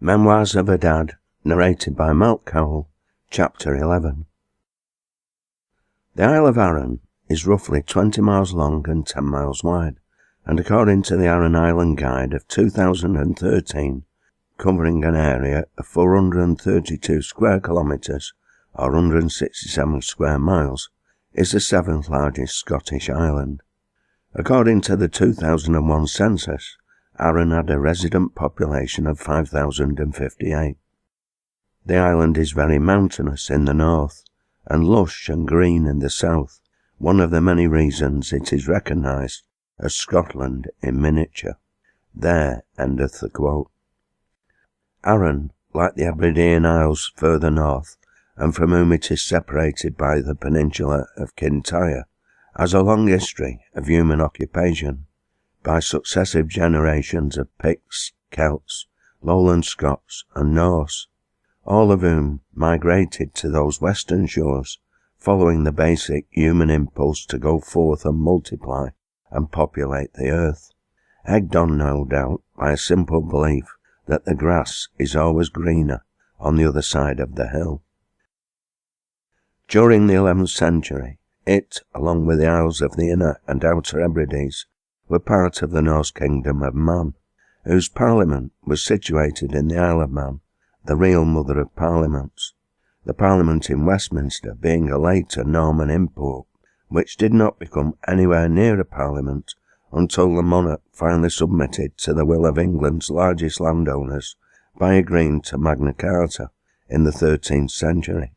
Memoirs of a Dad, narrated by Malc, Cowle, Chapter 11. The Isle of Arran is roughly 20 miles long and 10 miles wide, and according to the Arran Island Guide of 2013, covering an area of 432 square kilometres or 167 square miles, is the 7th largest Scottish island. According to the 2001 census, Arran had a resident population of 5,058. The island is very mountainous in the north and lush and green in the south, one of the many reasons it is recognised as Scotland in miniature. There endeth the quote. Arran, like the Aberdeen Isles further north, and from whom it is separated by the peninsula of Kintyre, has a long history of human occupation by successive generations of Picts, Celts, Lowland Scots and Norse, all of whom migrated to those western shores following the basic human impulse to go forth and multiply and populate the earth, egged on no doubt by a simple belief that the grass is always greener on the other side of the hill. During the 11th century, it, along with the Isles of the Inner and Outer Hebrides, were part of the Norse kingdom of Man, whose parliament was situated in the Isle of Man, the real mother of parliaments, the parliament in Westminster being a later Norman import, which did not become anywhere near a parliament until the monarch finally submitted to the will of England's largest landowners by agreeing to Magna Carta in the 13th century.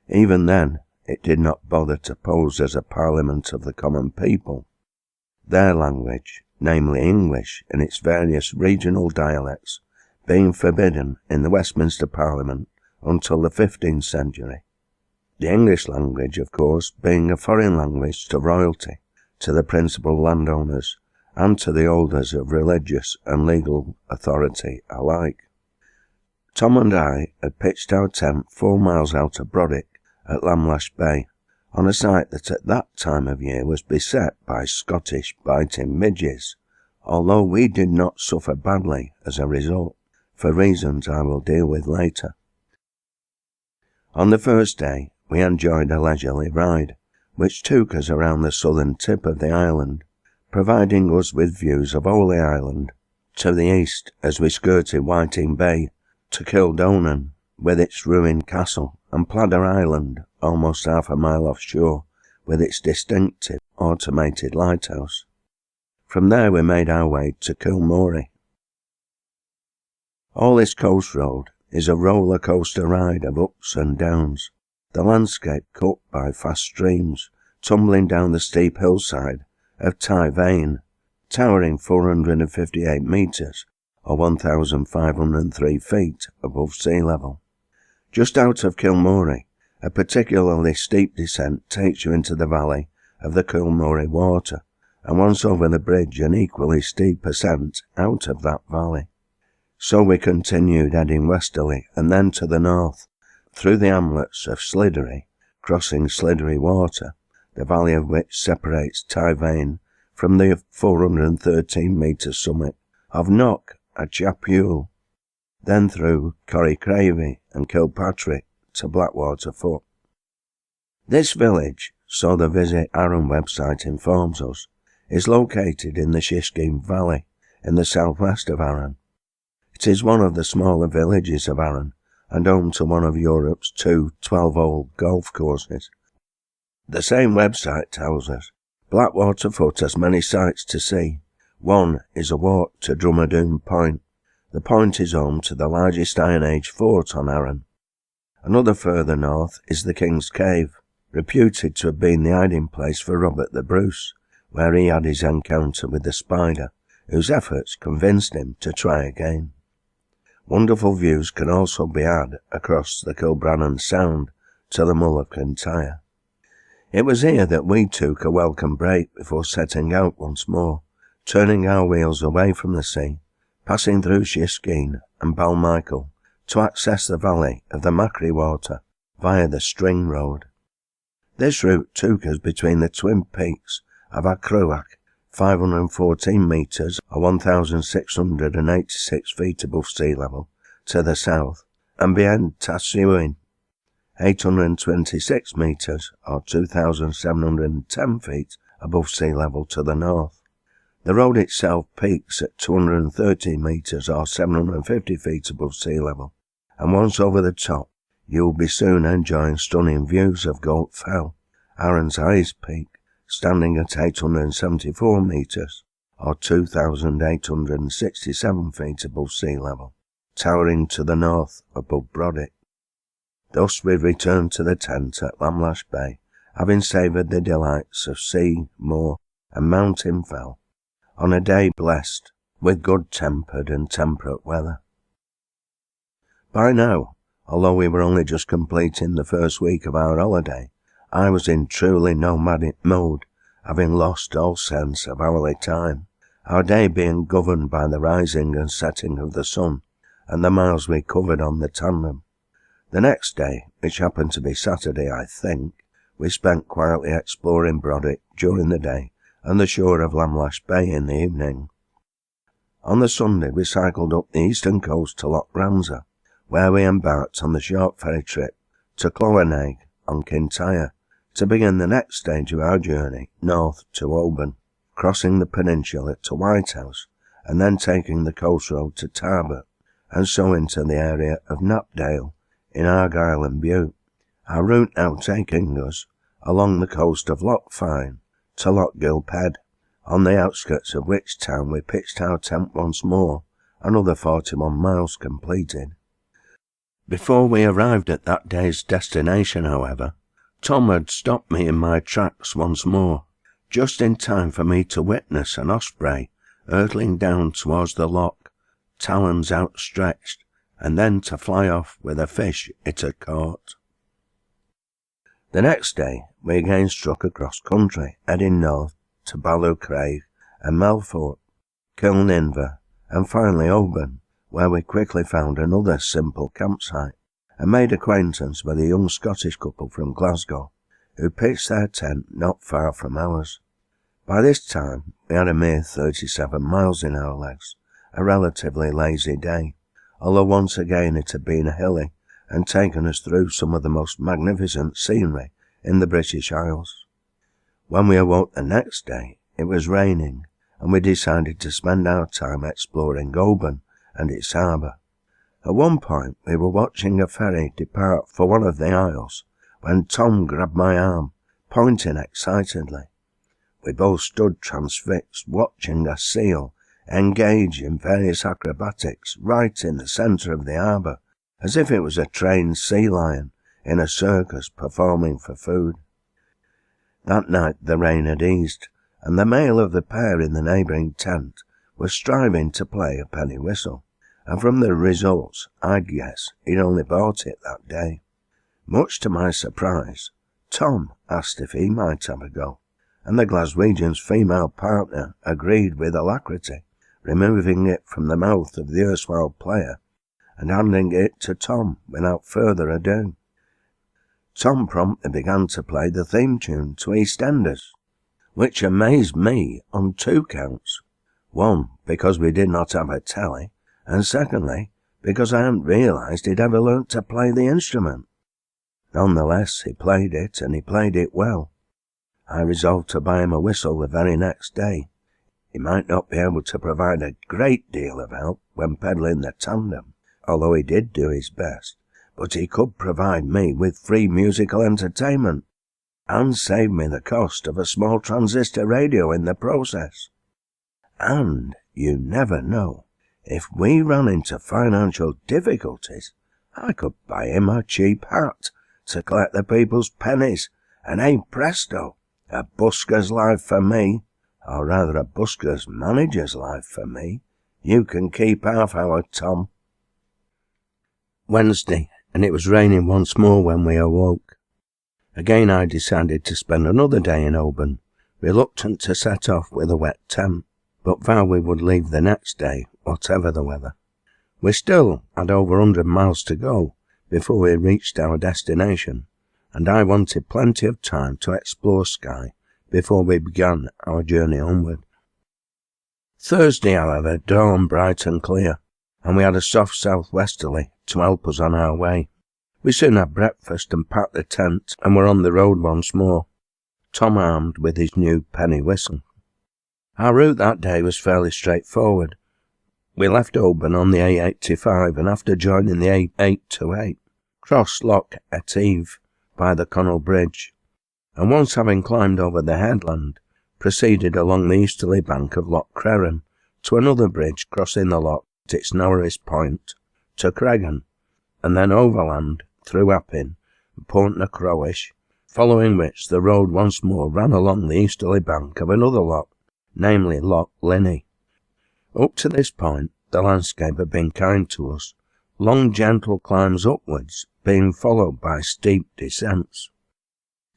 Even then, it did not bother to pose as a parliament of the common people. Their language, namely English in its various regional dialects, being forbidden in the Westminster Parliament until the 15th century. The English language, of course, being a foreign language to royalty, to the principal landowners, and to the holders of religious and legal authority alike. Tom and I had pitched our tent 4 miles out of Brodick at Lamlash Bay, on a site that at that time of year was beset by Scottish biting midges, although we did not suffer badly as a result, for reasons I will deal with later. On the first day, we enjoyed a leisurely ride, which took us around the southern tip of the island, providing us with views of Holy Island to the east as we skirted Whiting Bay to Kildonan, with its ruined castle, and Pladder Island, almost half a mile offshore, with its distinctive automated lighthouse. From there we made our way to Kilmorey. All this coast road is a roller coaster ride of ups and downs, the landscape cut by fast streams tumbling down the steep hillside of Tyvane, towering 458 metres or 1,503 feet above sea level. Just out of Kilmorey, a particularly steep descent takes you into the valley of the Kilmorey water, and once over the bridge an equally steep ascent out of that valley. So we continued heading westerly and then to the north, through the hamlets of Slidery, crossing Slidery Water, the valley of which separates Tyvane from the 413-metre summit of Knock at Chapule, then through Corrycravey and Kilpatrick to Blackwater Foot. This village, so the Visit Arran website informs us, is located in the Shishkin Valley in the southwest of Arran. It is one of the smaller villages of Arran and home to one of Europe's 2 12-hole golf courses. The same website tells us Blackwater Foot has many sights to see. One is a walk to Drumadoon Point. The point is home to the largest Iron Age fort on Arran. Another further north is the King's Cave, reputed to have been the hiding place for Robert the Bruce, where he had his encounter with the spider, whose efforts convinced him to try again. Wonderful views can also be had across the Kilbrannan Sound to the Mull of Kintyre. It was here that we took a welcome break before setting out once more, turning our wheels away from the sea, passing through Shishkin and Balmichael to access the valley of the Macquarie Water via the String Road. This route took us between the twin peaks of Acruach, 514 metres or 1,686 feet above sea level to the south, and beyond Tassuin, 826 metres or 2,710 feet above sea level to the north. The road itself peaks at 230 metres or 750 feet above sea level, and once over the top, you'll be soon enjoying stunning views of Goat Fell, Arran's highest peak, standing at 874 metres or 2,867 feet above sea level, towering to the north above Brodick. Thus we returned to the tent at Lamlash Bay, having savoured the delights of sea, moor and mountain fell, on a day blessed with good-tempered and temperate weather. By now, although we were only just completing the first week of our holiday, I was in truly nomadic mode, having lost all sense of hourly time, our day being governed by the rising and setting of the sun, and the miles we covered on the tandem. The next day, which happened to be Saturday, I think, we spent quietly exploring Brodick during the day and the shore of Lamlash Bay in the evening. On the Sunday we cycled up the eastern coast to Loch Ramsar, where we embarked on the short ferry trip to Cowle on Kintyre, to begin the next stage of our journey north to Oban, crossing the peninsula to Whitehouse, and then taking the coast road to Tarbert, and so into the area of Knapdale in Argyll and Bute, our route now taking us along the coast of Loch Fyne to Loch Gilphead, on the outskirts of which town we pitched our tent once more, another 41 miles completed. Before we arrived at that day's destination, however, Tom had stopped me in my tracks once more, just in time for me to witness an osprey hurtling down towards the loch, talons outstretched, and then to fly off with a fish it had caught. The next day we again struck across country, heading north to Ballucraig and Melfort, Kilninver, and finally Oban, where we quickly found another simple campsite, and made acquaintance with a young Scottish couple from Glasgow, who pitched their tent not far from ours. By this time we had a mere 37 miles in our legs, a relatively lazy day, although once again it had been hilly, and taken us through some of the most magnificent scenery in the British Isles. When we awoke the next day, it was raining, and we decided to spend our time exploring Oban and its harbour. At one point we were watching a ferry depart for one of the isles, when Tom grabbed my arm, pointing excitedly. We both stood transfixed, watching a seal engage in various acrobatics right in the centre of the harbour, as if it was a trained sea lion in a circus performing for food. That night the rain had eased, and the male of the pair in the neighbouring tent was striving to play a penny whistle, and from the results I'd guess he'd only bought it that day. Much to my surprise, Tom asked if he might have a go, and the Glaswegian's female partner agreed with alacrity, removing it from the mouth of the erstwhile player and handing it to Tom without further ado. Tom promptly began to play the theme tune to EastEnders, which amazed me on 2 counts. One, because we did not have a telly, and secondly, because I hadn't realised he'd ever learnt to play the instrument. Nonetheless, he played it, and he played it well. I resolved to buy him a whistle the very next day. He might not be able to provide a great deal of help when pedalling the tandem, although he did do his best, but he could provide me with free musical entertainment, and save me the cost of a small transistor radio in the process. And you never know, if we ran into financial difficulties, I could buy him a cheap hat to collect the people's pennies, and hey presto, a busker's life for me, or rather a busker's manager's life for me. You can keep half our Tom. Wednesday, and it was raining once more when we awoke. Again I decided to spend another day in Oban, reluctant to set off with a wet tent, but vowed we would leave the next day, whatever the weather. We still had over 100 miles to go before we reached our destination, and I wanted plenty of time to explore Skye before we began our journey onward. Thursday, however, dawned bright and clear, and we had a soft southwesterly to help us on our way. We soon had breakfast and packed the tent, and were on the road once more, Tom armed with his new penny whistle. Our route that day was fairly straightforward. We left Oban on the A85, and after joining the A828, crossed Loch Etive by the Connell Bridge, and once having climbed over the headland, proceeded along the easterly bank of Loch Crerran to another bridge crossing the loch at its narrowest point, to Cregan, and then overland through Appin and Port na Croish, following which the road once more ran along the easterly bank of another loch, namely Loch Linney. Up to this point the landscape had been kind to us, long gentle climbs upwards being followed by steep descents.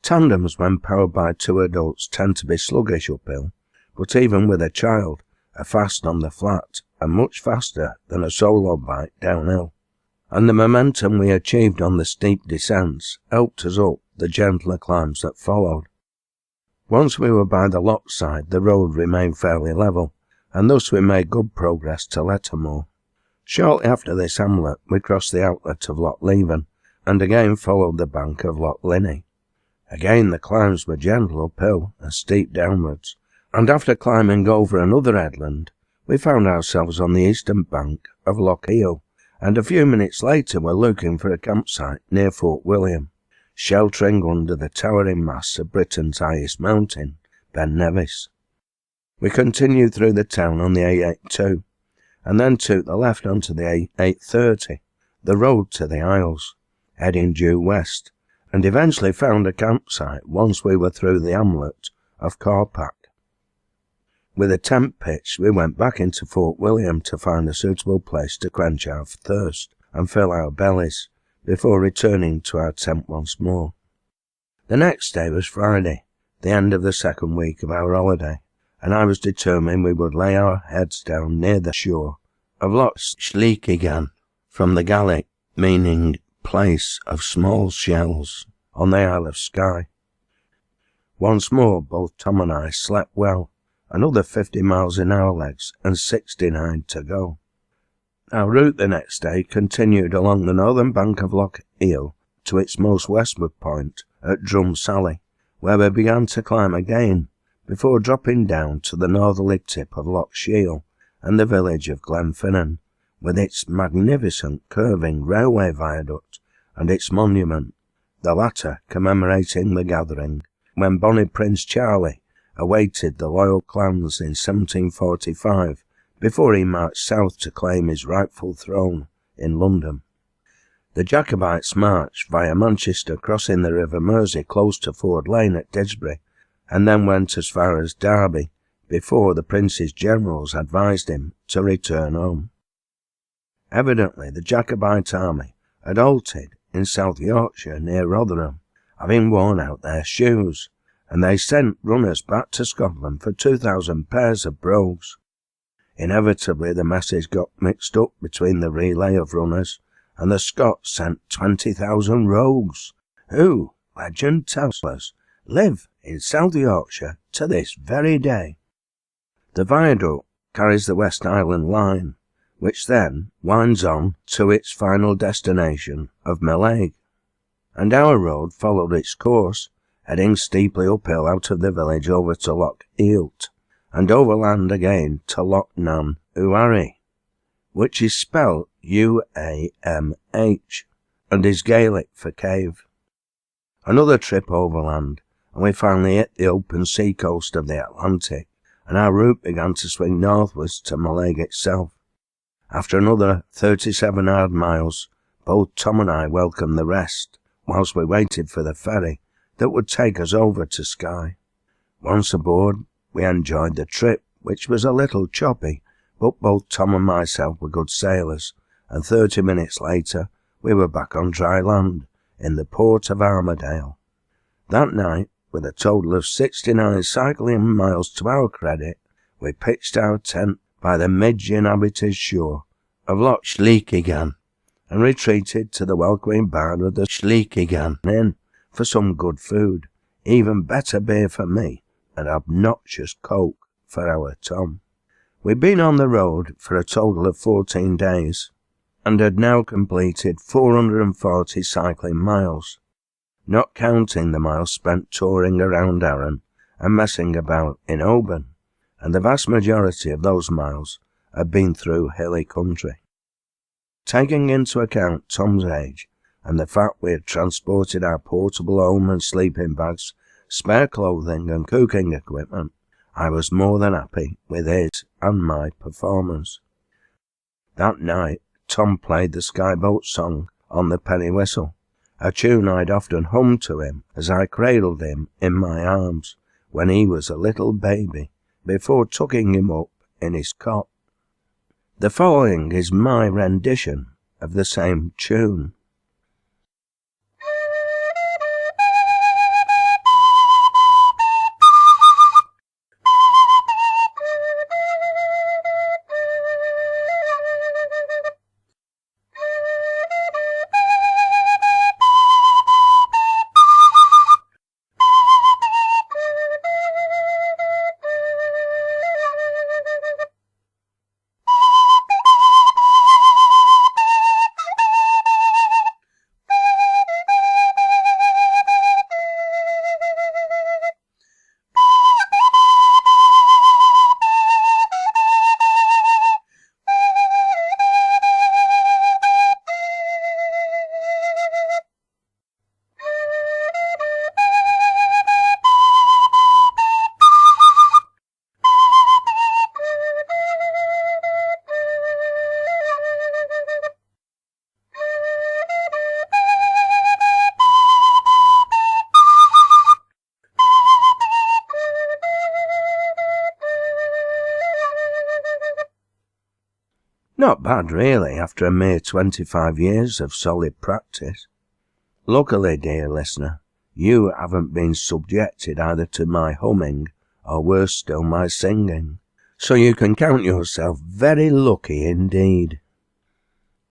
Tandems when powered by two adults tend to be sluggish uphill, but even with a child are fast on the flat and much faster than a solo bike downhill, and the momentum we achieved on the steep descents helped us up the gentler climbs that followed. Once we were by the loch side, the road remained fairly level, and thus we made good progress to Lettermore. Shortly after this hamlet we crossed the outlet of Loch Leven, and again followed the bank of Loch Linney. Again the climbs were gentle uphill and steep downwards, and after climbing over another headland, we found ourselves on the eastern bank of Loch Eel, and a few minutes later were looking for a campsite near Fort William, sheltering under the towering mass of Britain's highest mountain, Ben Nevis. We continued through the town on the A82, and then took the left onto the A830, the road to the Isles, heading due west, and eventually found a campsite once we were through the hamlet of Corpac. With a tent pitched, we went back into Fort William to find a suitable place to quench our thirst and fill our bellies, before returning to our tent once more. The next day was Friday, the end of the second week of our holiday, and I was determined we would lay our heads down near the shore of Loch Sligachan, from the Gaelic meaning place of small shells, on the Isle of Skye. Once more both Tom and I slept well, another 50 miles in our legs and 69 to go. Our route the next day continued along the northern bank of Loch Eel to its most westward point at Drumsally, where we began to climb again, before dropping down to the northerly tip of Loch Shiel and the village of Glenfinnan, with its magnificent curving railway viaduct and its monument, the latter commemorating the gathering when Bonnie Prince Charlie awaited the loyal clans in 1745 before he marched south to claim his rightful throne in London. The Jacobites marched via Manchester, crossing the River Mersey close to Ford Lane at Didsbury, and then went as far as Derby before the Prince's generals advised him to return home. Evidently the Jacobite army had halted in South Yorkshire near Rotherham, having worn out their shoes, and they sent runners back to Scotland for 2,000 pairs of brogues. Inevitably the message got mixed up between the relay of runners, and the Scots sent 20,000 rogues, who, legend tells us, live in South Yorkshire to this very day. The viaduct carries the West Island line, which then winds on to its final destination of Mallaig, and our road followed its course, heading steeply uphill out of the village over to Loch Eelt, and overland again to Loch Nan Uari, which is spelled U-A-M-H, and is Gaelic for cave. Another trip overland, and we finally hit the open sea coast of the Atlantic, and our route began to swing northwards to Mallaig itself. After another 37 hard miles, both Tom and I welcomed the rest, whilst we waited for the ferry that would take us over to Skye. Once aboard, we enjoyed the trip, which was a little choppy, but both Tom and myself were good sailors, and 30 minutes later we were back on dry land in the port of Armadale. That night, with a total of 69 cycling miles to our credit, we pitched our tent by the mid-inhabited shore of Loch Sligachan, and retreated to the welcoming bar of the Sligachan Inn for some good food, even better beer for me, and obnoxious coke for our Tom. We'd been on the road for a total of 14 days, and had now completed 440 cycling miles, not counting the miles spent touring around Arran and messing about in Oban, and the vast majority of those miles had been through hilly country. Taking into account Tom's age and the fact we had transported our portable home and sleeping bags, spare clothing and cooking equipment, I was more than happy with his and my performance. That night, Tom played the Skye boat song on the penny whistle, a tune I'd often hummed to him as I cradled him in my arms when he was a little baby, before tucking him up in his cot. The following is my rendition of the same tune. Not bad really, after a mere 25 years of solid practice. Luckily, dear listener, you haven't been subjected either to my humming or worse still my singing, so you can count yourself very lucky indeed.